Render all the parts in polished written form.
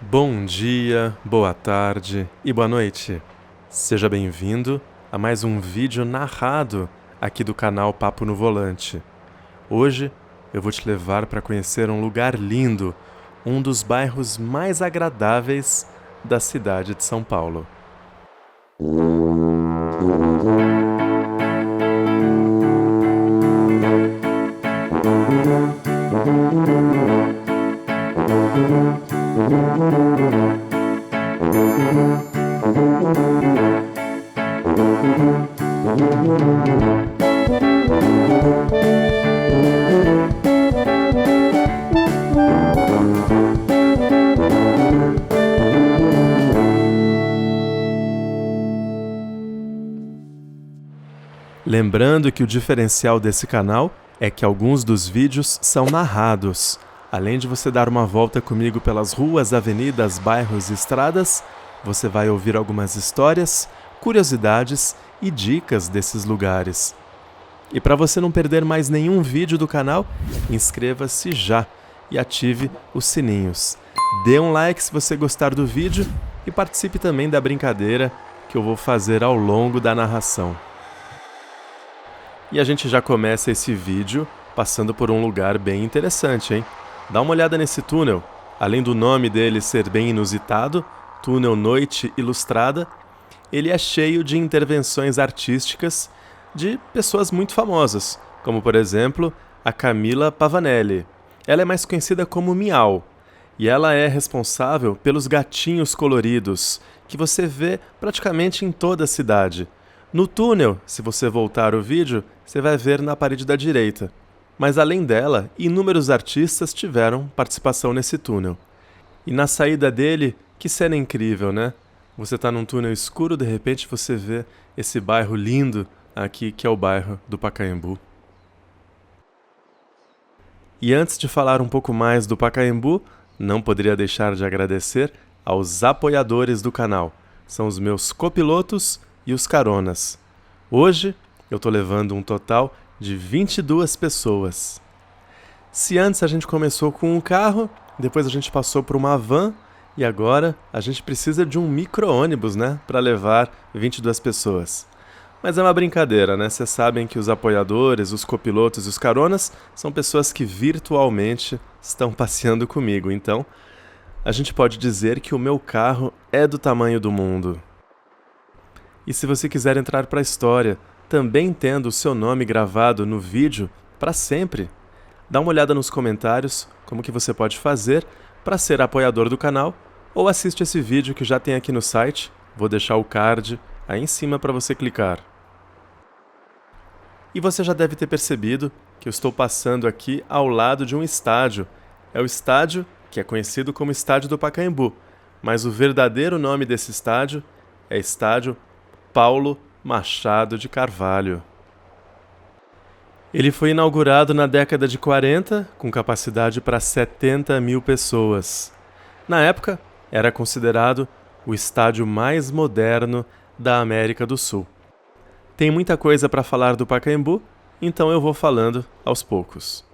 Bom dia, boa tarde e boa noite. Seja bem-vindo a mais um vídeo narrado aqui do canal Papo no Volante. Hoje eu vou te levar para conhecer um lugar lindo, um dos bairros mais agradáveis da cidade de São Paulo. Lembrando que o diferencial desse canal é que alguns dos vídeos são narrados. Além de você dar uma volta comigo pelas ruas, avenidas, bairros e estradas, você vai ouvir algumas histórias, curiosidades e dicas desses lugares. E para você não perder mais nenhum vídeo do canal, inscreva-se já e ative os sininhos. Dê um like se você gostar do vídeo e participe também da brincadeira que eu vou fazer ao longo da narração. E a gente já começa esse vídeo passando por um lugar bem interessante, hein? Dá uma olhada nesse túnel. Além do nome dele ser bem inusitado, Túnel Noite Ilustrada, ele é cheio de intervenções artísticas de pessoas muito famosas, como por exemplo a Camila Pavanelli. Ela é mais conhecida como Miau, e ela é responsável pelos gatinhos coloridos, que você vê praticamente em toda a cidade. No túnel, se você voltar o vídeo, você vai ver na parede da direita. Mas além dela, inúmeros artistas tiveram participação nesse túnel. E na saída dele, que cena incrível, né? Você está num túnel escuro, de repente você vê esse bairro lindo aqui, que é o bairro do Pacaembu. E antes de falar um pouco mais do Pacaembu, não poderia deixar de agradecer aos apoiadores do canal. São os meus copilotos e os caronas. Hoje eu estou levando um total de 22 pessoas. Se antes a gente começou com um carro, depois a gente passou por uma van e agora a gente precisa de um micro-ônibus, né, para levar 22 pessoas. Mas é uma brincadeira, né? Vocês sabem que os apoiadores, os copilotos e os caronas são pessoas que virtualmente estão passeando comigo. Então, a gente pode dizer que o meu carro é do tamanho do mundo. E se você quiser entrar para a história, também tendo o seu nome gravado no vídeo para sempre, dá uma olhada nos comentários como que você pode fazer para ser apoiador do canal ou assiste esse vídeo que já tem aqui no site, vou deixar o card aí em cima para você clicar. E você já deve ter percebido que eu estou passando aqui ao lado de um estádio. É o estádio que é conhecido como Estádio do Pacaembu, mas o verdadeiro nome desse estádio é Estádio Paulo Machado de Carvalho. Ele foi inaugurado na década de 40, com capacidade para 70 mil pessoas. Na época, era considerado o estádio mais moderno da América do Sul. Tem muita coisa para falar do Pacaembu, então eu vou falando aos poucos.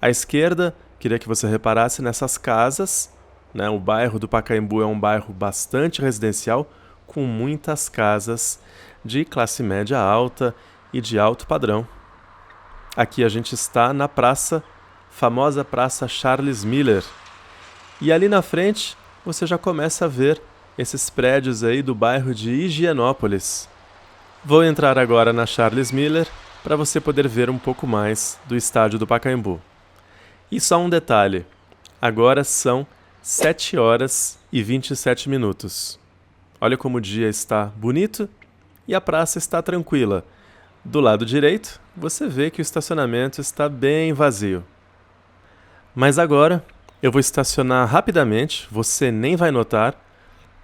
À esquerda, queria que você reparasse nessas casas, né? O bairro do Pacaembu é um bairro bastante residencial, com muitas casas de classe média alta e de alto padrão. Aqui a gente está na praça, famosa Praça Charles Miller. E ali na frente você já começa a ver esses prédios aí do bairro de Higienópolis. Vou entrar agora na Charles Miller para você poder ver um pouco mais do estádio do Pacaembu. E só um detalhe, agora são 7 horas e 27 minutos. Olha como o dia está bonito e a praça está tranquila. Do lado direito, você vê que o estacionamento está bem vazio. Mas agora eu vou estacionar rapidamente, você nem vai notar,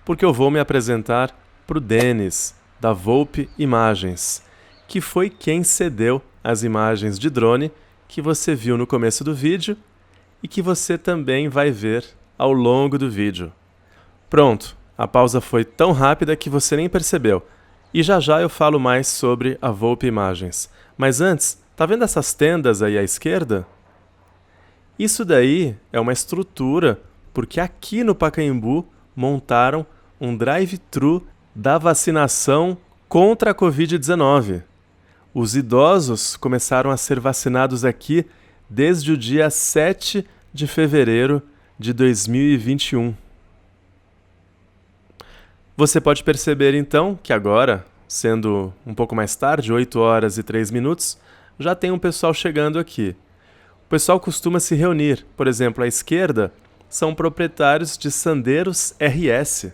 porque eu vou me apresentar para o Denis, da Volpe Imagens, que foi quem cedeu as imagens de drone que você viu no começo do vídeo e que você também vai ver ao longo do vídeo. Pronto! A pausa foi tão rápida que você nem percebeu. E já já eu falo mais sobre a Volpe Imagens. Mas antes, tá vendo essas tendas aí à esquerda? Isso daí é uma estrutura porque aqui no Pacaembu montaram um drive-thru da vacinação contra a Covid-19. Os idosos começaram a ser vacinados aqui desde o dia 7 de fevereiro de 2021. Você pode perceber então que agora, sendo um pouco mais tarde, 8 horas e 3 minutos, já tem um pessoal chegando aqui. O pessoal costuma se reunir, por exemplo, à esquerda são proprietários de Sandeiros RS,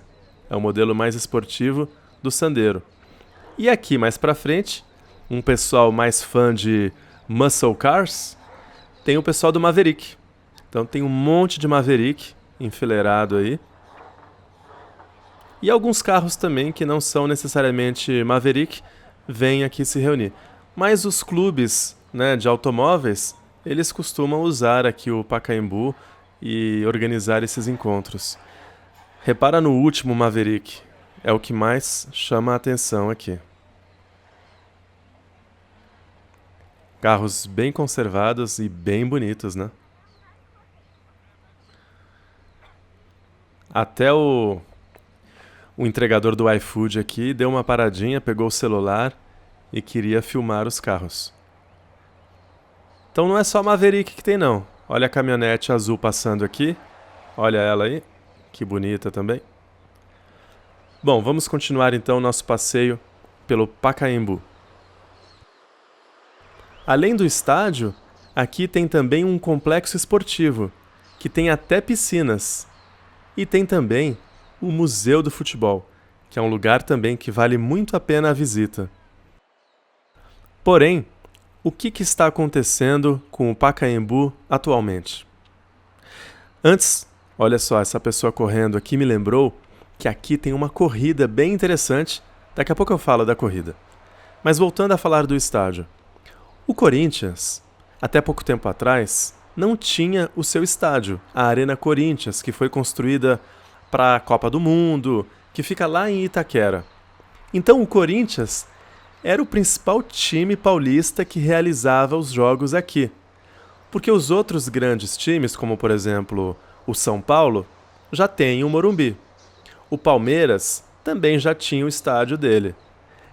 é o modelo mais esportivo do Sandero. E aqui mais para frente, um pessoal mais fã de muscle cars, tem o pessoal do Maverick. Então tem um monte de Maverick enfileirado aí. E alguns carros também que não são necessariamente Maverick vêm aqui se reunir. Mas os clubes, né, de automóveis, eles costumam usar aqui o Pacaembu e organizar esses encontros. Repara no último Maverick, é o que mais chama a atenção aqui. Carros bem conservados e bem bonitos, né? Até o entregador do iFood aqui deu uma paradinha, pegou o celular e queria filmar os carros. Então não é só Maverick que tem não. Olha a caminhonete azul passando aqui. Olha ela aí. Que bonita também. Bom, vamos continuar então o nosso passeio pelo Pacaembu. Além do estádio, aqui tem também um complexo esportivo, que tem até piscinas. E tem também o Museu do Futebol, que é um lugar também que vale muito a pena a visita. Porém, o que está acontecendo com o Pacaembu atualmente? Antes, olha só, essa pessoa correndo aqui me lembrou que aqui tem uma corrida bem interessante. Daqui a pouco eu falo da corrida. Mas voltando a falar do estádio. O Corinthians, até pouco tempo atrás, não tinha o seu estádio, a Arena Corinthians, que foi construída para a Copa do Mundo, que fica lá em Itaquera. Então o Corinthians era o principal time paulista que realizava os jogos aqui. Porque os outros grandes times, como por exemplo o São Paulo, já têm o Morumbi. O Palmeiras também já tinha o estádio dele.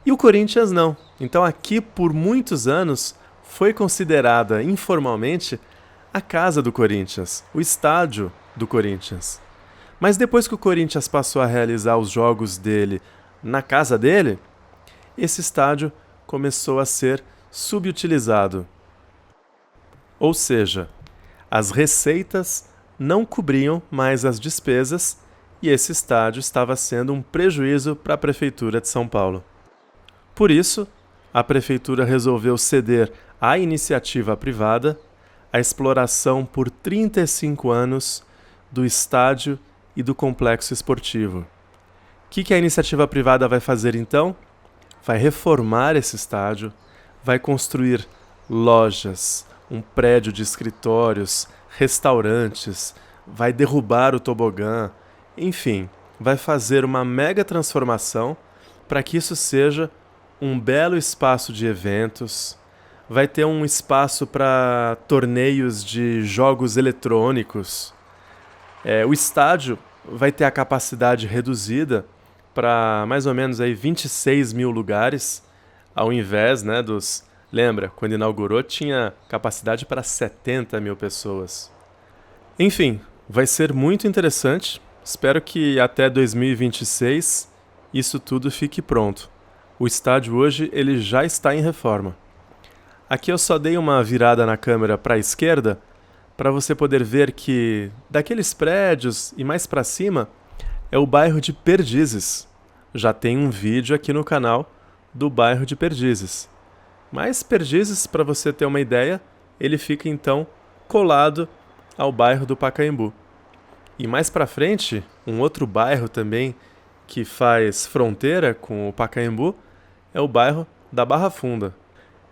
E o Corinthians não. Então aqui por muitos anos foi considerada informalmente a casa do Corinthians, o estádio do Corinthians. Mas depois que o Corinthians passou a realizar os jogos dele na casa dele, esse estádio começou a ser subutilizado. Ou seja, as receitas não cobriam mais as despesas e esse estádio estava sendo um prejuízo para a Prefeitura de São Paulo. Por isso, a Prefeitura resolveu ceder à iniciativa privada a exploração por 35 anos do estádio e do complexo esportivo. O que a iniciativa privada vai fazer então? Vai reformar esse estádio, vai construir lojas, um prédio de escritórios, restaurantes, vai derrubar o tobogã, enfim, vai fazer uma mega transformação para que isso seja um belo espaço de eventos, vai ter um espaço para torneios de jogos eletrônicos. O estádio vai ter a capacidade reduzida para mais ou menos aí 26 mil lugares, ao invés, né, dos... Lembra, quando inaugurou tinha capacidade para 70 mil pessoas. Enfim, vai ser muito interessante. Espero que até 2026 isso tudo fique pronto. O estádio hoje ele já está em reforma. Aqui eu só dei uma virada na câmera para a esquerda para você poder ver que daqueles prédios e mais para cima é o bairro de Perdizes. Já tem um vídeo aqui no canal do bairro de Perdizes. Mas Perdizes, para você ter uma ideia, ele fica então colado ao bairro do Pacaembu. E mais para frente, um outro bairro também que faz fronteira com o Pacaembu é o bairro da Barra Funda.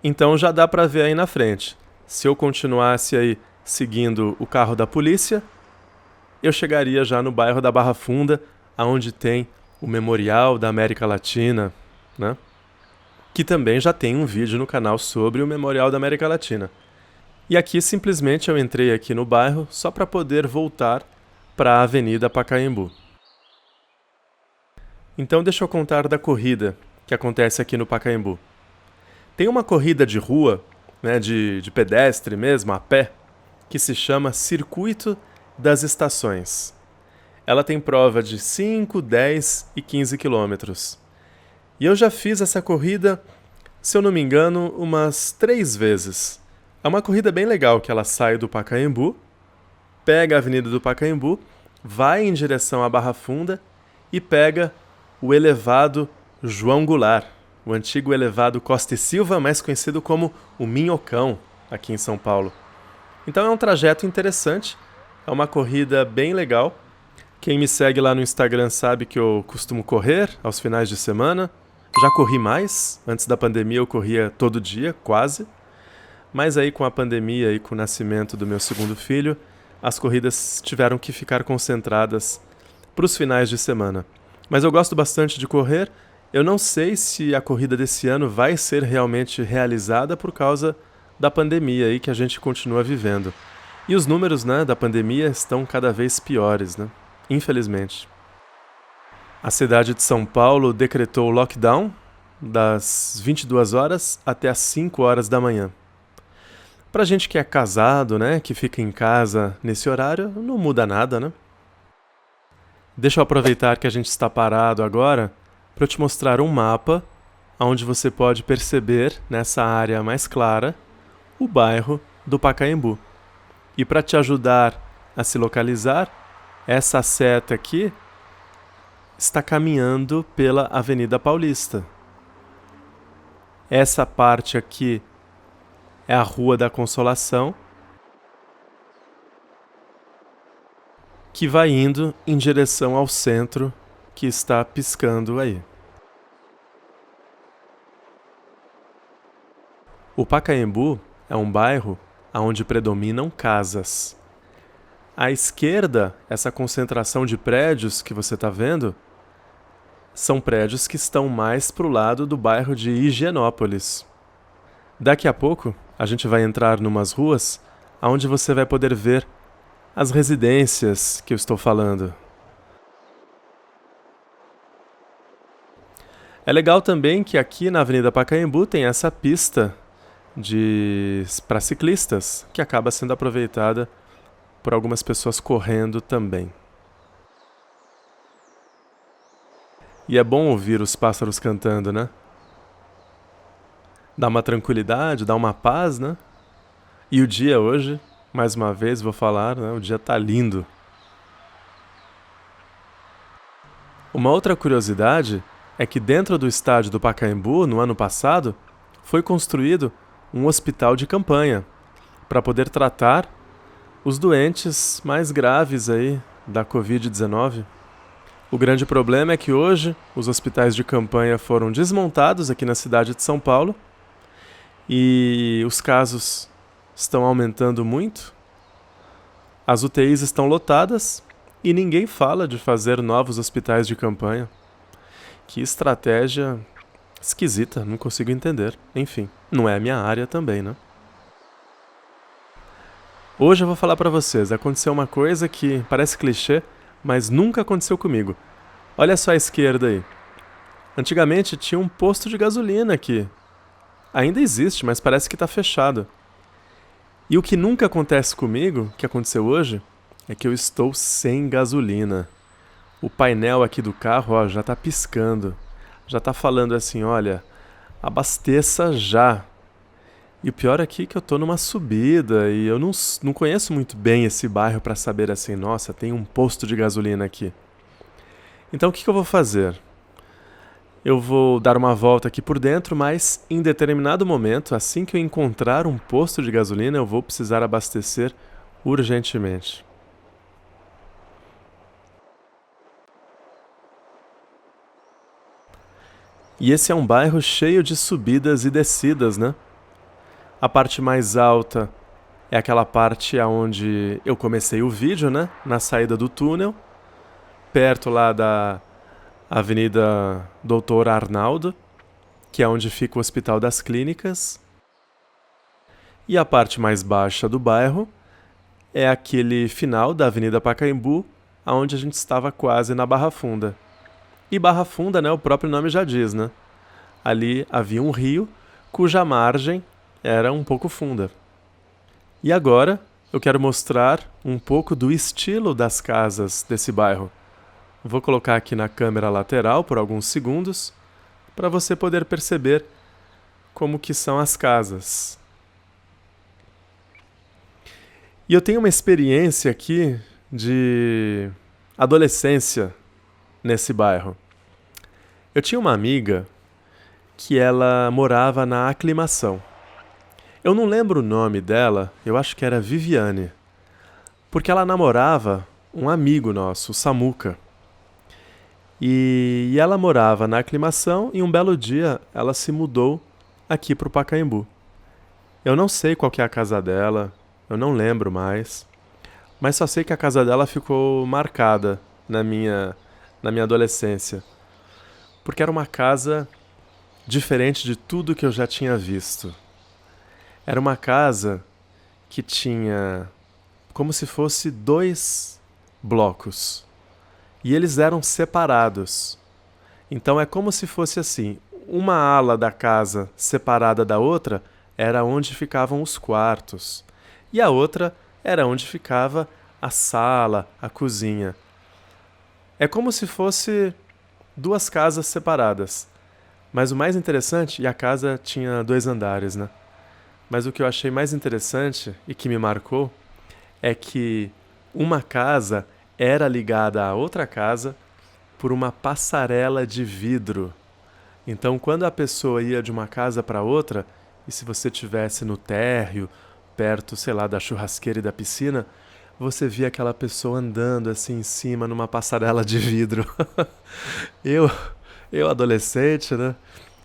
Então já dá para ver aí na frente. Se eu continuasse aí seguindo o carro da polícia, eu chegaria já no bairro da Barra Funda, onde tem o Memorial da América Latina, né? Que também já tem um vídeo no canal sobre o Memorial da América Latina. E aqui simplesmente eu entrei aqui no bairro só para poder voltar para a Avenida Pacaembu. Então deixa eu contar da corrida que acontece aqui no Pacaembu. Tem uma corrida de rua, né, de pedestre mesmo, a pé, que se chama Circuito das Estações. Ela tem prova de 5, 10 e 15 quilômetros. E eu já fiz essa corrida, se eu não me engano, umas 3 vezes. É uma corrida bem legal, que ela sai do Pacaembu, pega a Avenida do Pacaembu, vai em direção à Barra Funda e pega o elevado João Goulart, o antigo elevado Costa e Silva, mais conhecido como o Minhocão, aqui em São Paulo. Então é um trajeto interessante, é uma corrida bem legal. Quem me segue lá no Instagram sabe que eu costumo correr aos finais de semana. Já corri mais, antes da pandemia eu corria todo dia, quase. Mas aí com a pandemia e com o nascimento do meu segundo filho, as corridas tiveram que ficar concentradas para os finais de semana. Mas eu gosto bastante de correr. Eu não sei se a corrida desse ano vai ser realmente realizada por causa da pandemia aí que a gente continua vivendo. E os números, né, da pandemia estão cada vez piores, né? Infelizmente. A cidade de São Paulo decretou lockdown das 22 horas até as 5 horas da manhã. Pra gente que é casado, né, que fica em casa nesse horário, não muda nada, né? Deixa eu aproveitar que a gente está parado agora para eu te mostrar um mapa onde você pode perceber, nessa área mais clara, o bairro do Pacaembu. E para te ajudar a se localizar, essa seta aqui está caminhando pela Avenida Paulista. Essa parte aqui é a Rua da Consolação, que vai indo em direção ao centro, que está piscando aí. O Pacaembu é um bairro onde predominam casas. À esquerda, essa concentração de prédios que você está vendo, são prédios que estão mais para o lado do bairro de Higienópolis. Daqui a pouco, a gente vai entrar numas ruas onde você vai poder ver as residências que eu estou falando. É legal também que aqui na Avenida Pacaembu tem essa pista para ciclistas, que acaba sendo aproveitada por algumas pessoas correndo também. E é bom ouvir os pássaros cantando, né? Dá uma tranquilidade, dá uma paz, né? E o dia hoje, mais uma vez vou falar, né? O dia tá lindo. Uma outra curiosidade é que dentro do estádio do Pacaembu, no ano passado, foi construído um hospital de campanha para poder tratar os doentes mais graves aí da Covid-19. O grande problema é que hoje os hospitais de campanha foram desmontados aqui na cidade de São Paulo e os casos estão aumentando muito. As UTIs estão lotadas e ninguém fala de fazer novos hospitais de campanha. Que estratégia esquisita, não consigo entender. Enfim, não é a minha área também, né? Hoje eu vou falar pra vocês, aconteceu uma coisa que parece clichê, mas nunca aconteceu comigo. Olha só à esquerda aí. Antigamente tinha um posto de gasolina aqui. Ainda existe, mas parece que tá fechado. E o que nunca acontece comigo, que aconteceu hoje, é que eu estou sem gasolina. O painel aqui do carro, ó, já tá piscando. Já tá falando assim, olha, abasteça já. E o pior aqui é que eu tô numa subida e eu não conheço muito bem esse bairro para saber assim, nossa, tem um posto de gasolina aqui. Então o que eu vou fazer? Eu vou dar uma volta aqui por dentro, mas em determinado momento, assim que eu encontrar um posto de gasolina, eu vou precisar abastecer urgentemente. E esse é um bairro cheio de subidas e descidas, né? A parte mais alta é aquela parte onde eu comecei o vídeo, né? Na saída do túnel, perto lá da Avenida Doutor Arnaldo, que é onde fica o Hospital das Clínicas. E a parte mais baixa do bairro é aquele final da Avenida Pacaembu, aonde a gente estava quase na Barra Funda. E Barra Funda, né, o próprio nome já diz, né? Ali havia um rio cuja margem era um pouco funda. E agora eu quero mostrar um pouco do estilo das casas desse bairro. Vou colocar aqui na câmera lateral por alguns segundos para você poder perceber como que são as casas. E eu tenho uma experiência aqui de adolescência nesse bairro. Eu tinha uma amiga que ela morava na Aclimação. Eu não lembro o nome dela, eu acho que era Viviane, porque ela namorava um amigo nosso, o Samuca. E ela morava na Aclimação e um belo dia ela se mudou aqui para o Pacaembu. Eu não sei qual que é a casa dela, eu não lembro mais, mas só sei que a casa dela ficou marcada na minha adolescência, porque era uma casa diferente de tudo que eu já tinha visto. Era uma casa que tinha como se fosse 2 blocos. E eles eram separados. Então é como se fosse assim, uma ala da casa separada da outra era onde ficavam os quartos. E a outra era onde ficava a sala, a cozinha. É como se fosse 2 casas separadas. Mas o mais interessante, e a casa tinha 2 andares, né? Mas o que eu achei mais interessante e que me marcou é que uma casa era ligada à outra casa por uma passarela de vidro. Então, quando a pessoa ia de uma casa para outra, e se você estivesse no térreo, perto, sei lá, da churrasqueira e da piscina, você via aquela pessoa andando assim em cima numa passarela de vidro. Eu adolescente, né?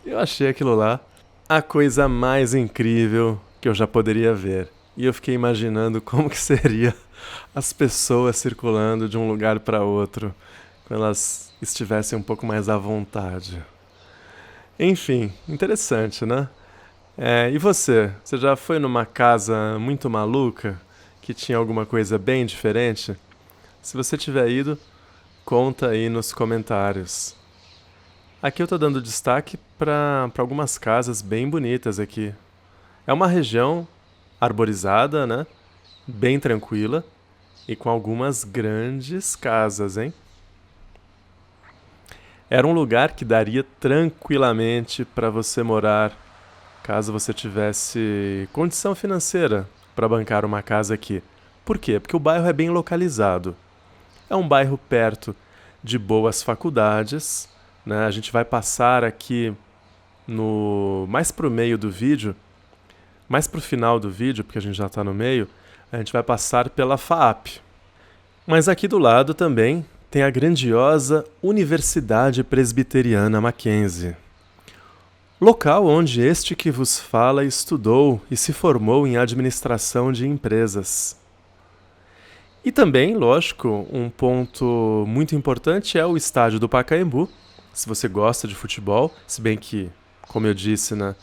Eu achei aquilo lá a coisa mais incrível que eu já poderia ver. E eu fiquei imaginando como que seria as pessoas circulando de um lugar para outro, quando elas estivessem um pouco mais à vontade. Enfim, interessante, né? E você? Você já foi numa casa muito maluca, que tinha alguma coisa bem diferente? Se você tiver ido, conta aí nos comentários. Aqui eu tô dando destaque para algumas casas bem bonitas aqui. É uma região arborizada, né? Bem tranquila e com algumas grandes casas, hein? Era um lugar que daria tranquilamente para você morar, caso você tivesse condição financeira para bancar uma casa aqui. Por quê? Porque o bairro é bem localizado. É um bairro perto de boas faculdades, né? A gente vai passar aqui mais pro meio do vídeo, mais pro final do vídeo, porque a gente já está no meio, a gente vai passar pela FAAP. Mas aqui do lado também tem a grandiosa Universidade Presbiteriana Mackenzie, local onde este que vos fala estudou e se formou em administração de empresas. E também, lógico, um ponto muito importante é o estádio do Pacaembu. Se você gosta de futebol, se bem que, como eu disse, né,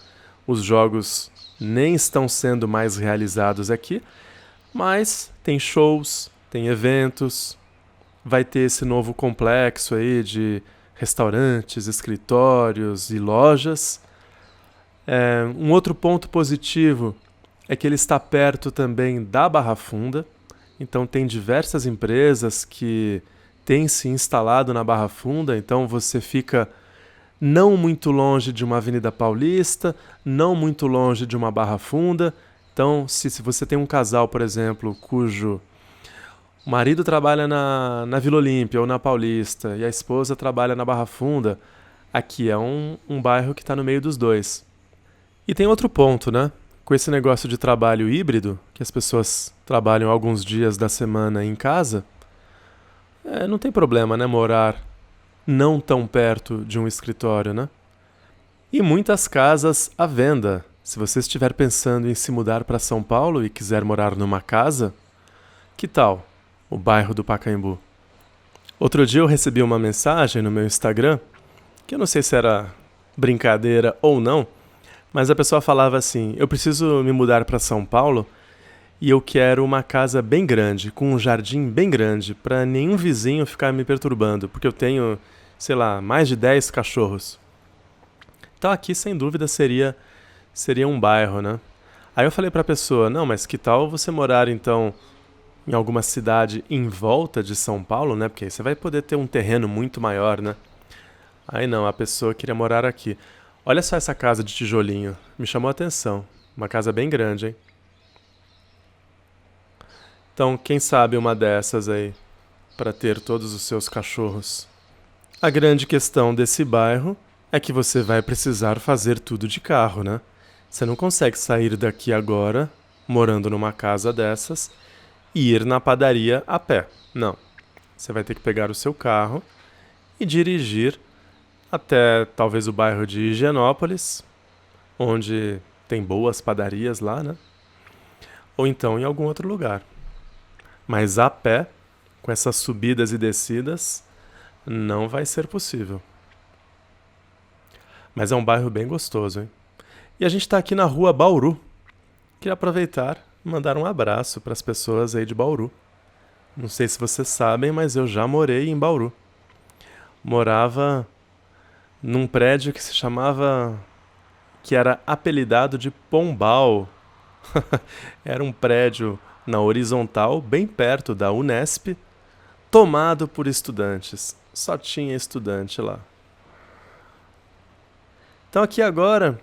os jogos nem estão sendo mais realizados aqui, mas tem shows, tem eventos, vai ter esse novo complexo aí de restaurantes, escritórios e lojas. Um outro ponto positivo é que ele está perto também da Barra Funda, então tem diversas empresas que têm se instalado na Barra Funda, então você fica não muito longe de uma Avenida Paulista, não muito longe de uma Barra Funda. Então, se você tem um casal, por exemplo, cujo marido trabalha na Vila Olímpia ou na Paulista e a esposa trabalha na Barra Funda, aqui é um bairro que está no meio dos dois. E tem outro ponto, né? Com esse negócio de trabalho híbrido, que as pessoas trabalham alguns dias da semana em casa, não tem problema, né? Morar não tão perto de um escritório, né? E muitas casas à venda. Se você estiver pensando em se mudar para São Paulo e quiser morar numa casa, que tal o bairro do Pacaembu? Outro dia eu recebi uma mensagem no meu Instagram, que eu não sei se era brincadeira ou não, mas a pessoa falava assim: eu preciso me mudar para São Paulo e eu quero uma casa bem grande, com um jardim bem grande, para nenhum vizinho ficar me perturbando, porque eu tenho, sei lá, mais de 10 cachorros. Então aqui, sem dúvida, seria um bairro, né? Aí eu falei para a pessoa, não, mas que tal você morar então em alguma cidade em volta de São Paulo, né? Porque aí você vai poder ter um terreno muito maior, né? Aí não, a pessoa queria morar aqui. Olha só essa casa de tijolinho, me chamou a atenção. Uma casa bem grande, hein? Então, quem sabe uma dessas aí, para ter todos os seus cachorros. A grande questão desse bairro é que você vai precisar fazer tudo de carro, né? Você não consegue sair daqui agora, morando numa casa dessas, e ir na padaria a pé. Não. Você vai ter que pegar o seu carro e dirigir até talvez o bairro de Higienópolis, onde tem boas padarias lá, né? Ou então em algum outro lugar. Mas a pé, com essas subidas e descidas, não vai ser possível. Mas é um bairro bem gostoso, hein? E a gente está aqui na rua Bauru. Queria aproveitar e mandar um abraço para as pessoas aí de Bauru. Não sei se vocês sabem, mas eu já morei em Bauru. Morava num prédio que se chamava, que era apelidado de Pombal. Era um prédio na horizontal, bem perto da Unesp, tomado por estudantes. Só tinha estudante lá. Então aqui agora,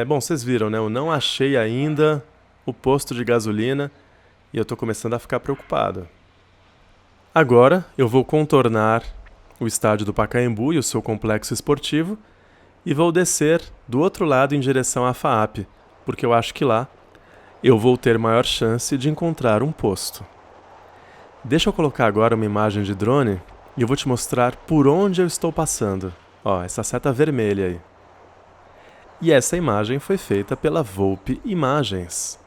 bom, vocês viram, né? Eu não achei ainda o posto de gasolina e eu estou começando a ficar preocupado. Agora eu vou contornar o estádio do Pacaembu e o seu complexo esportivo e vou descer do outro lado em direção à FAAP, porque eu acho que lá eu vou ter maior chance de encontrar um posto. Deixa eu colocar agora uma imagem de drone e eu vou te mostrar por onde eu estou passando. Ó, essa seta vermelha aí. E essa imagem foi feita pela Volpe Imagens.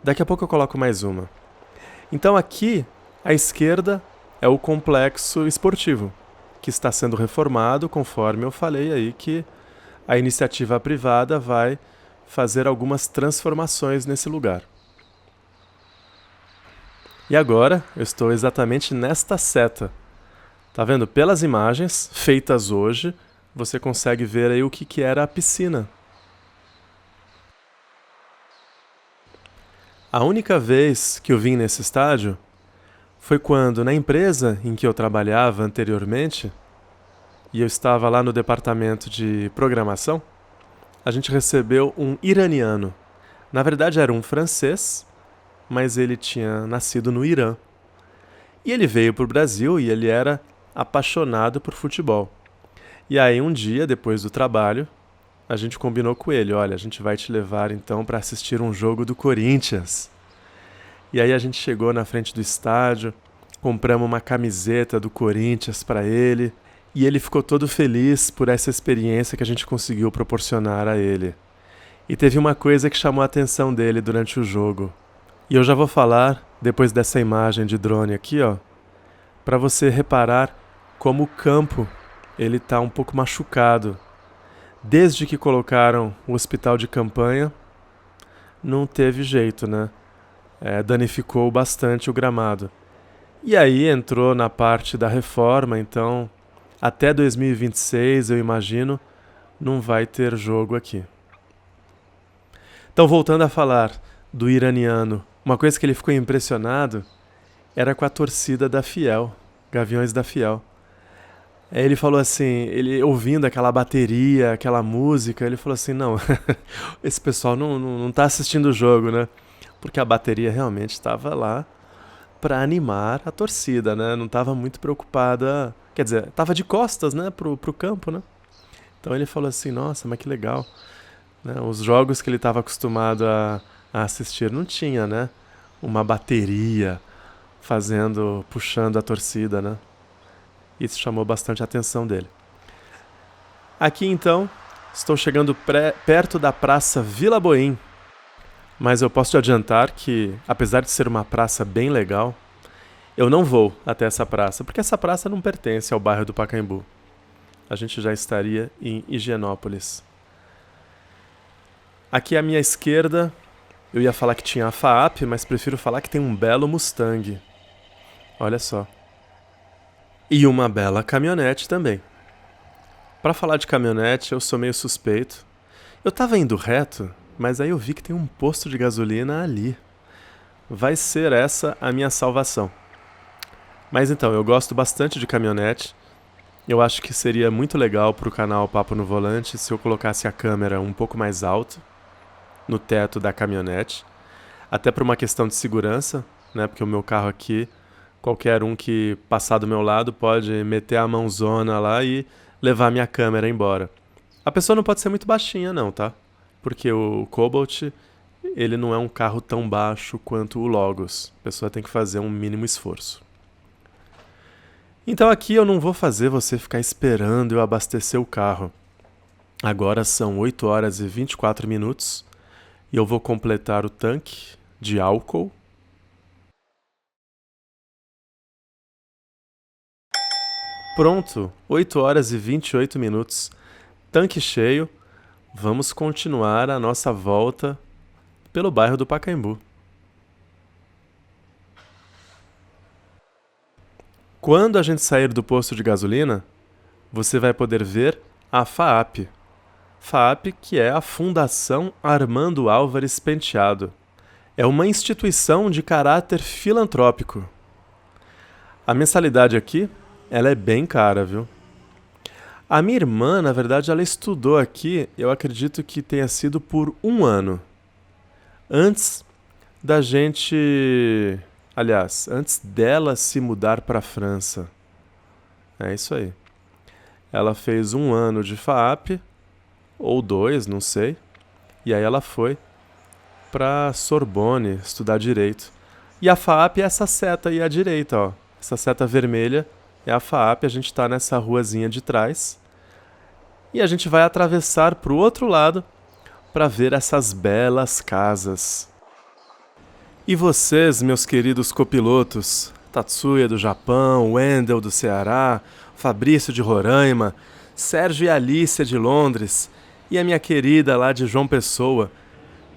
Daqui a pouco eu coloco mais uma. Então aqui, à esquerda, é o complexo esportivo, que está sendo reformado, conforme eu falei aí que a iniciativa privada vai fazer algumas transformações nesse lugar. E agora eu estou exatamente nesta seta. Tá vendo? Pelas imagens feitas hoje, você consegue ver aí o que era a piscina. A única vez que eu vim nesse estádio foi quando, na empresa em que eu trabalhava anteriormente, e eu estava lá no departamento de programação, a gente recebeu um iraniano. Na verdade era um francês, mas ele tinha nascido no Irã. E ele veio para o Brasil e ele era apaixonado por futebol. E aí um dia, depois do trabalho, a gente combinou com ele, olha, a gente vai te levar então para assistir um jogo do Corinthians. E aí a gente chegou na frente do estádio, compramos uma camiseta do Corinthians para ele, e ele ficou todo feliz por essa experiência que a gente conseguiu proporcionar a ele. E teve uma coisa que chamou a atenção dele durante o jogo. E eu já vou falar, depois dessa imagem de drone aqui, ó, para você reparar como o campo ele tá um pouco machucado. Desde que colocaram o hospital de campanha, não teve jeito, né? Danificou bastante o gramado. E aí entrou na parte da reforma, então até 2026, eu imagino, não vai ter jogo aqui. Então, voltando a falar do iraniano, uma coisa que ele ficou impressionado era com a torcida da Fiel, Gaviões da Fiel. Ele falou assim, ele ouvindo aquela bateria, aquela música, ele falou assim, não, esse pessoal não tá assistindo o jogo, né? Porque a bateria realmente estava lá para animar a torcida, né? Não estava muito preocupada, quer dizer, estava de costas, né, pro campo, né? Então ele falou assim, nossa, mas que legal. Né? Os jogos que ele estava acostumado a assistir não tinha, né? Uma bateria puxando a torcida, né? Isso chamou bastante a atenção dele. Aqui então, estou chegando perto da Praça Vila Boim. Mas eu posso te adiantar que, apesar de ser uma praça bem legal, eu não vou até essa praça, porque essa praça não pertence ao bairro do Pacaembu. A gente já estaria em Higienópolis. Aqui à minha esquerda Eu ia falar que tinha a FAAP, mas prefiro falar que tem um belo Mustang. Olha só. E uma bela caminhonete também. Para falar de caminhonete, eu sou meio suspeito. Eu tava indo reto, mas aí eu vi que tem um posto de gasolina ali. Vai ser essa a minha salvação. Mas então, eu gosto bastante de caminhonete. Eu acho que seria muito legal pro canal Papo no Volante se eu colocasse a câmera um pouco mais alto, no teto da caminhonete. Até por uma questão de segurança, né? Porque o meu carro aqui, qualquer um que passar do meu lado pode meter a mãozona lá e levar minha câmera embora. A pessoa não pode ser muito baixinha não, tá? Porque o Cobalt, ele não é um carro tão baixo quanto o Logos. A pessoa tem que fazer um mínimo esforço. Então aqui eu não vou fazer você ficar esperando eu abastecer o carro. Agora são 8 horas e 24 minutos e eu vou completar o tanque de álcool. Pronto, 8 horas e 28 minutos. Tanque cheio. Vamos continuar a nossa volta pelo bairro do Pacaembu. Quando a gente sair do posto de gasolina, você vai poder ver a FAAP. FAAP, que é a Fundação Armando Álvares Penteado. É uma instituição de caráter filantrópico. A mensalidade aqui, ela é bem cara, viu? A minha irmã, na verdade, ela estudou aqui, eu acredito que tenha sido por 1 ano. Antes da gente... Aliás, antes dela se mudar para a França. É isso aí. Ela fez 1 ano de FAAP, ou 2, não sei. E aí ela foi para Sorbonne estudar Direito. E a FAAP é essa seta aí à direita, ó. Essa seta vermelha é a FAAP, a gente está nessa ruazinha de trás. E a gente vai atravessar para o outro lado para ver essas belas casas. E vocês, meus queridos copilotos, Tatsuya do Japão, Wendel do Ceará, Fabrício de Roraima, Sérgio e Alícia de Londres e a minha querida lá de João Pessoa,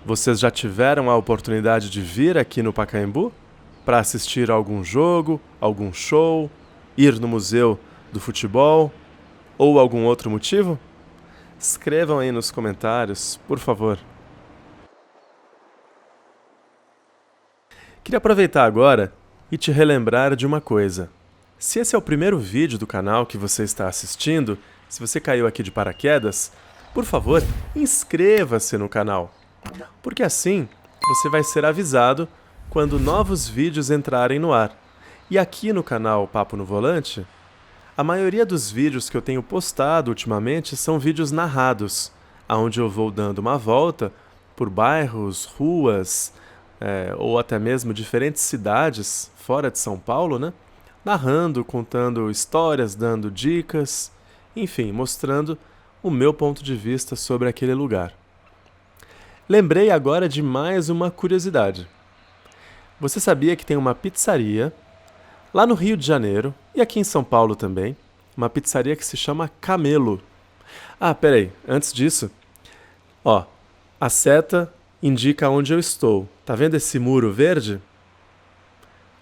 vocês já tiveram a oportunidade de vir aqui no Pacaembu para assistir a algum jogo, algum show, ir no museu do futebol ou algum outro motivo? Escrevam aí nos comentários, por favor. Queria aproveitar agora e te relembrar de uma coisa. Se esse é o primeiro vídeo do canal que você está assistindo, se você caiu aqui de paraquedas, por favor, inscreva-se no canal. Porque assim você vai ser avisado quando novos vídeos entrarem no ar. E aqui no canal Papo no Volante, a maioria dos vídeos que eu tenho postado ultimamente são vídeos narrados, onde eu vou dando uma volta por bairros, ruas... ou até mesmo diferentes cidades fora de São Paulo, né? Narrando, contando histórias, dando dicas, enfim, mostrando o meu ponto de vista sobre aquele lugar. Lembrei agora de mais uma curiosidade. Você sabia que tem uma pizzaria lá no Rio de Janeiro e aqui em São Paulo também, uma pizzaria que se chama Camelo. Ah, peraí, antes disso, ó, a seta indica onde eu estou. Tá vendo esse muro verde?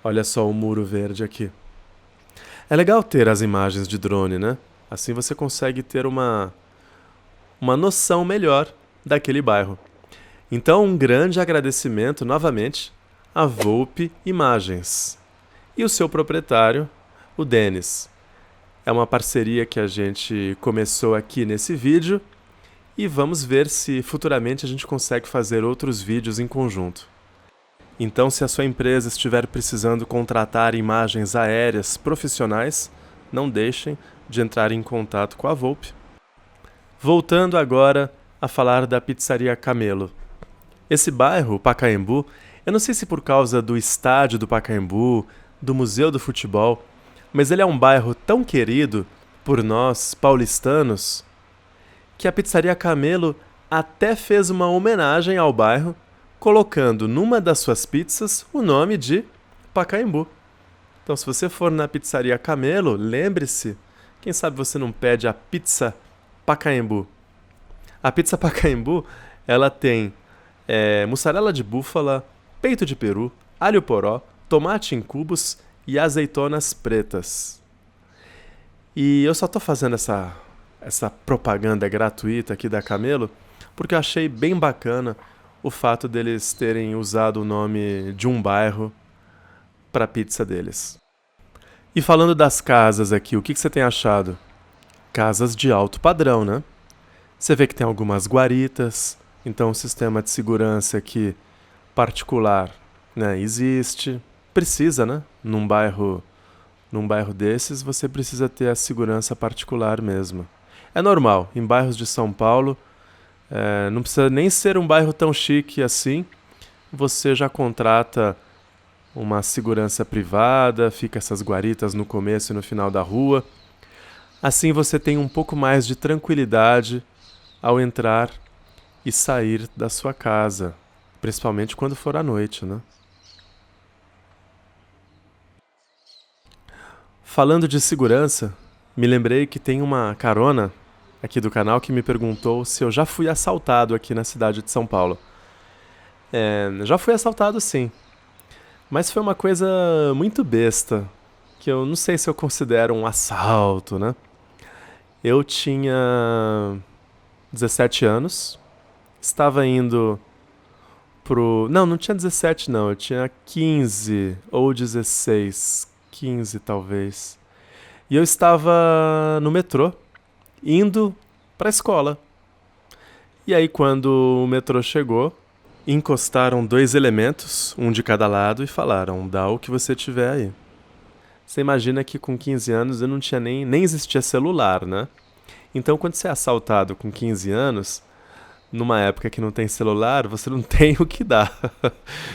Olha só o muro verde aqui. É legal ter as imagens de drone, né? Assim você consegue ter uma noção melhor daquele bairro. Então, um grande agradecimento novamente à Volpe Imagens e o seu proprietário, o Denis. É uma parceria que a gente começou aqui nesse vídeo e vamos ver se futuramente a gente consegue fazer outros vídeos em conjunto. Então, se a sua empresa estiver precisando contratar imagens aéreas profissionais, não deixem de entrar em contato com a Volpe. Voltando agora a falar da Pizzaria Camelo. Esse bairro, Pacaembu, eu não sei se por causa do estádio do Pacaembu, do Museu do Futebol, mas ele é um bairro tão querido por nós paulistanos que a Pizzaria Camelo até fez uma homenagem ao bairro, colocando numa das suas pizzas o nome de Pacaembu. Então, se você for na Pizzaria Camelo, lembre-se, quem sabe você não pede a pizza Pacaembu. A pizza Pacaembu, ela tem mussarela de búfala, peito de peru, alho poró, tomate em cubos e azeitonas pretas. E eu só tô fazendo essa propaganda gratuita aqui da Camelo porque eu achei bem bacana o fato deles terem usado o nome de um bairro para a pizza deles. E falando das casas aqui, o que você tem achado? Casas de alto padrão, né? Você vê que tem algumas guaritas, então o sistema de segurança aqui particular, né, existe. Precisa, né? Num bairro desses, você precisa ter a segurança particular mesmo. É normal, em bairros de São Paulo, não precisa nem ser um bairro tão chique assim, você já contrata uma segurança privada, fica essas guaritas no começo e no final da rua. Assim você tem um pouco mais de tranquilidade ao entrar e sair da sua casa, principalmente quando for à noite, né? Falando de segurança, me lembrei que tem uma carona aqui do canal que me perguntou se eu já fui assaltado aqui na cidade de São Paulo. Já fui assaltado sim, mas foi uma coisa muito besta, que eu não sei se eu considero um assalto, né? Eu tinha 17 anos, estava indo pro... Não tinha 17 não, eu tinha 15 ou 16, 15 talvez. E eu estava no metrô, indo pra escola. E aí quando o metrô chegou, encostaram 2 elementos, um de cada lado, e falaram, dá o que você tiver aí. Você imagina que com 15 anos eu não tinha nem existia celular, né? Então quando você é assaltado com 15 anos, numa época que não tem celular, você não tem o que dar.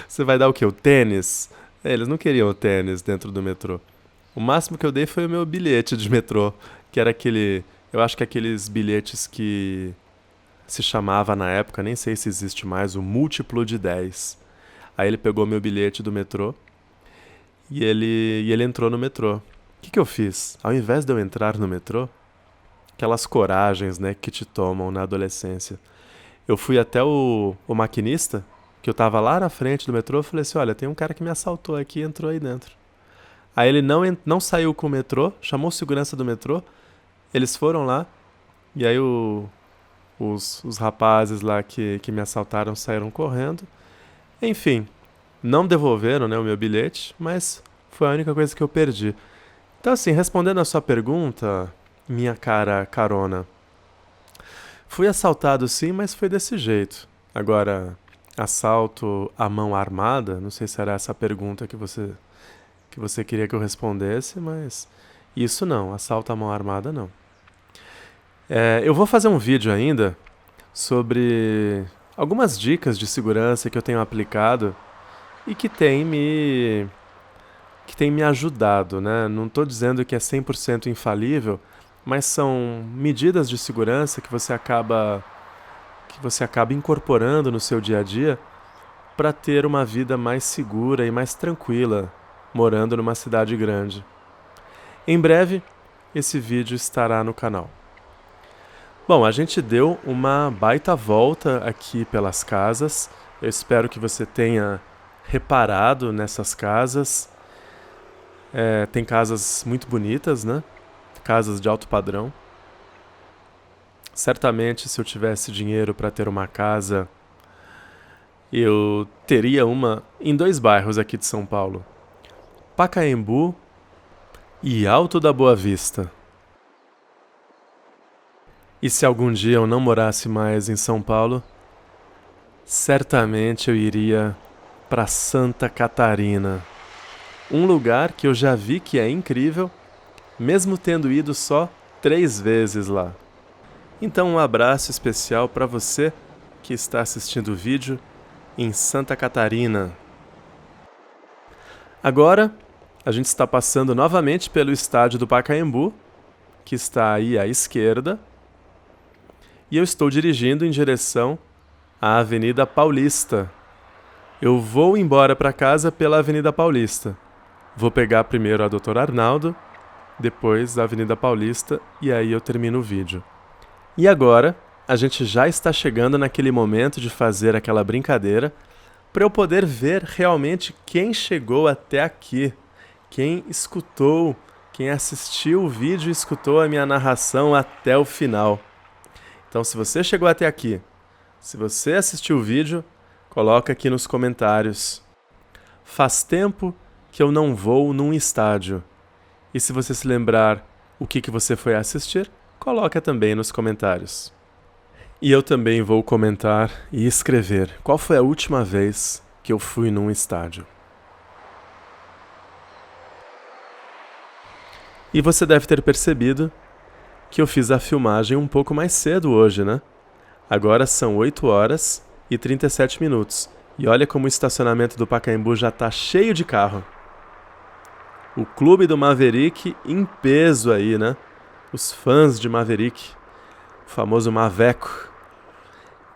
Você vai dar o quê? O tênis? Eles não queriam o tênis dentro do metrô. O máximo que eu dei foi o meu bilhete de metrô, que era aquele... Eu acho que aqueles bilhetes que se chamava na época, nem sei se existe mais, o múltiplo de 10. Aí ele pegou meu bilhete do metrô e ele entrou no metrô. O que eu fiz? Ao invés de eu entrar no metrô, aquelas coragens, né, que te tomam na adolescência, eu fui até o maquinista, que eu tava lá na frente do metrô, e falei assim, olha, tem um cara que me assaltou aqui e entrou aí dentro. Aí ele não saiu com o metrô, chamou o segurança do metrô, eles foram lá, e aí os rapazes lá que me assaltaram saíram correndo. Enfim, não devolveram, né, o meu bilhete, mas foi a única coisa que eu perdi. Então assim, respondendo a sua pergunta, minha cara carona, fui assaltado sim, mas foi desse jeito. Agora, assalto à mão armada, não sei se era essa a pergunta que você queria que eu respondesse, mas isso não, assalto à mão armada não. Eu vou fazer um vídeo ainda sobre algumas dicas de segurança que eu tenho aplicado e que tem me ajudado, né? Não estou dizendo que é 100% infalível, mas são medidas de segurança que você acaba incorporando no seu dia a dia para ter uma vida mais segura e mais tranquila morando numa cidade grande. Em breve, esse vídeo estará no canal. Bom, a gente deu uma baita volta aqui pelas casas. Eu espero que você tenha reparado nessas casas. Tem casas muito bonitas, né? Casas de alto padrão. Certamente, se eu tivesse dinheiro para ter uma casa, eu teria uma em 2 bairros aqui de São Paulo: Pacaembu e Alto da Boa Vista. E se algum dia eu não morasse mais em São Paulo, certamente eu iria para Santa Catarina. Um lugar que eu já vi que é incrível, mesmo tendo ido só 3 vezes lá. Então um abraço especial para você que está assistindo o vídeo em Santa Catarina. Agora, a gente está passando novamente pelo estádio do Pacaembu, que está aí à esquerda, e eu estou dirigindo em direção à Avenida Paulista. Eu vou embora para casa pela Avenida Paulista. Vou pegar primeiro a Dr. Arnaldo, depois a Avenida Paulista, e aí eu termino o vídeo. E agora, a gente já está chegando naquele momento de fazer aquela brincadeira para eu poder ver realmente quem chegou até aqui, quem escutou, quem assistiu o vídeo e escutou a minha narração até o final. Então, se você chegou até aqui, se você assistiu o vídeo, coloca aqui nos comentários. Faz tempo que eu não vou num estádio. E se você se lembrar o que você foi assistir, coloca também nos comentários. E eu também vou comentar e escrever qual foi a última vez que eu fui num estádio. E você deve ter percebido que eu fiz a filmagem um pouco mais cedo hoje, né? Agora são 8 horas e 37 minutos. E olha como o estacionamento do Pacaembu já tá cheio de carro. O clube do Maverick em peso aí, né? Os fãs de Maverick, o famoso Maveco.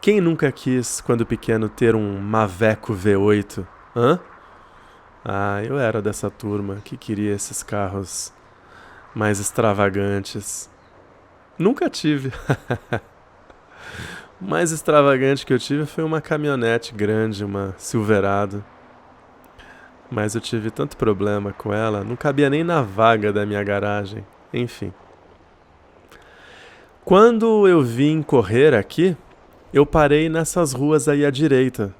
Quem nunca quis, quando pequeno, ter um Maveco V8? Hã? Ah, eu era dessa turma que queria esses carros mais extravagantes. Nunca tive. O mais extravagante que eu tive foi uma caminhonete grande, uma Silverado. Mas eu tive tanto problema com ela, não cabia nem na vaga da minha garagem. Enfim. Quando eu vim correr aqui, eu parei nessas ruas aí à direita.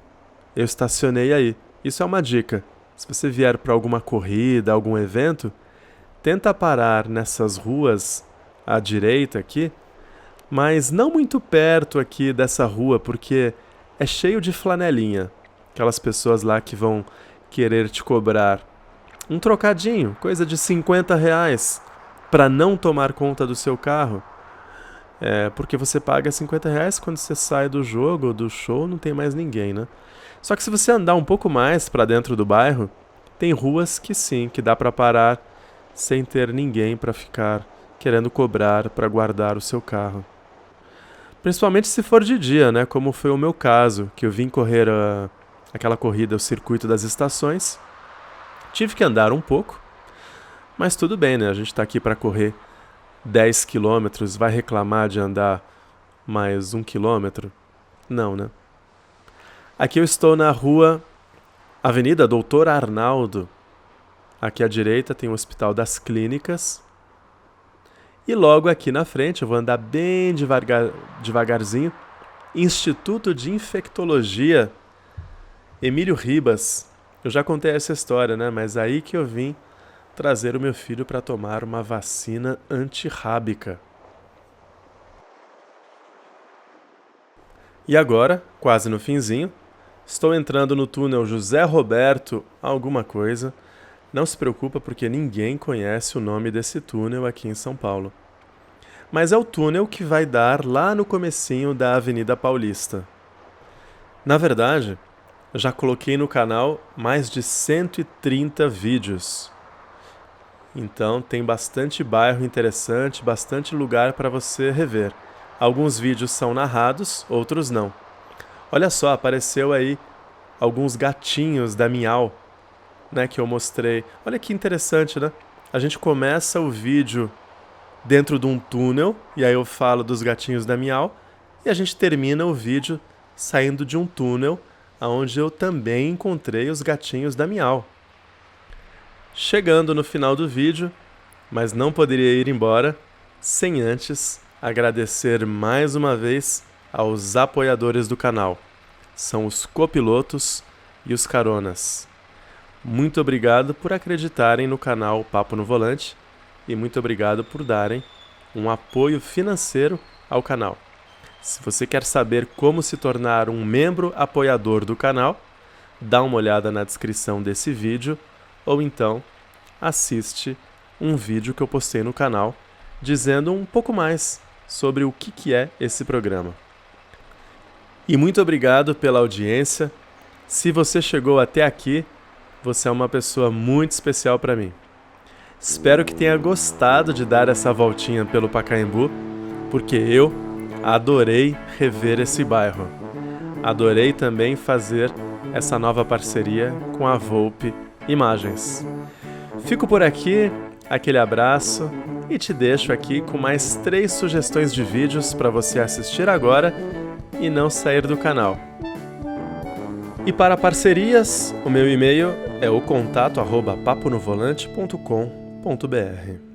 Eu estacionei aí. Isso é uma dica. Se você vier para alguma corrida, algum evento, tenta parar nessas ruas à direita aqui, mas não muito perto aqui dessa rua, porque é cheio de flanelinha. Aquelas pessoas lá que vão querer te cobrar um trocadinho, coisa de R$50, para não tomar conta do seu carro. Porque você paga R$50 quando você sai do jogo ou do show, não tem mais ninguém, né? Só que se você andar um pouco mais para dentro do bairro, tem ruas que sim, que dá para parar sem ter ninguém para ficar querendo cobrar para guardar o seu carro. Principalmente se for de dia, né? Como foi o meu caso, que eu vim correr aquela corrida, o circuito das estações. Tive que andar um pouco, mas tudo bem, né? A gente está aqui para correr 10 quilômetros, vai reclamar de andar mais 1 quilômetro? Não, né? Aqui eu estou na rua Avenida Doutor Arnaldo. Aqui à direita tem o Hospital das Clínicas. E logo aqui na frente, eu vou andar bem devagarzinho, Instituto de Infectologia Emílio Ribas. Eu já contei essa história, né? Mas aí que eu vim trazer o meu filho para tomar uma vacina antirrábica. E agora, quase no finzinho, estou entrando no túnel José Roberto alguma coisa. Não se preocupa porque ninguém conhece o nome desse túnel aqui em São Paulo. Mas é o túnel que vai dar lá no comecinho da Avenida Paulista. Na verdade, já coloquei no canal mais de 130 vídeos. Então tem bastante bairro interessante, bastante lugar para você rever. Alguns vídeos são narrados, outros não. Olha só, apareceu aí alguns gatinhos da Miau, né, que eu mostrei. Olha que interessante, né? A gente começa o vídeo dentro de um túnel, e aí eu falo dos gatinhos da Miau, e a gente termina o vídeo saindo de um túnel, onde eu também encontrei os gatinhos da Miau. Chegando no final do vídeo, mas não poderia ir embora sem antes agradecer mais uma vez aos apoiadores do canal. São os copilotos e os caronas. Muito obrigado por acreditarem no canal Papo no Volante e muito obrigado por darem um apoio financeiro ao canal. Se você quer saber como se tornar um membro apoiador do canal, dá uma olhada na descrição desse vídeo ou então assiste um vídeo que eu postei no canal dizendo um pouco mais sobre o que é esse programa. E muito obrigado pela audiência. Se você chegou até aqui, você é uma pessoa muito especial para mim. Espero que tenha gostado de dar essa voltinha pelo Pacaembu, porque eu adorei rever esse bairro. Adorei também fazer essa nova parceria com a Volpe Imagens. Fico por aqui, Aquele abraço e te deixo aqui com mais 3 sugestões de vídeos para você assistir agora e não sair do canal. E para parcerias, o meu e-mail é o contato@paponovolante.com.br.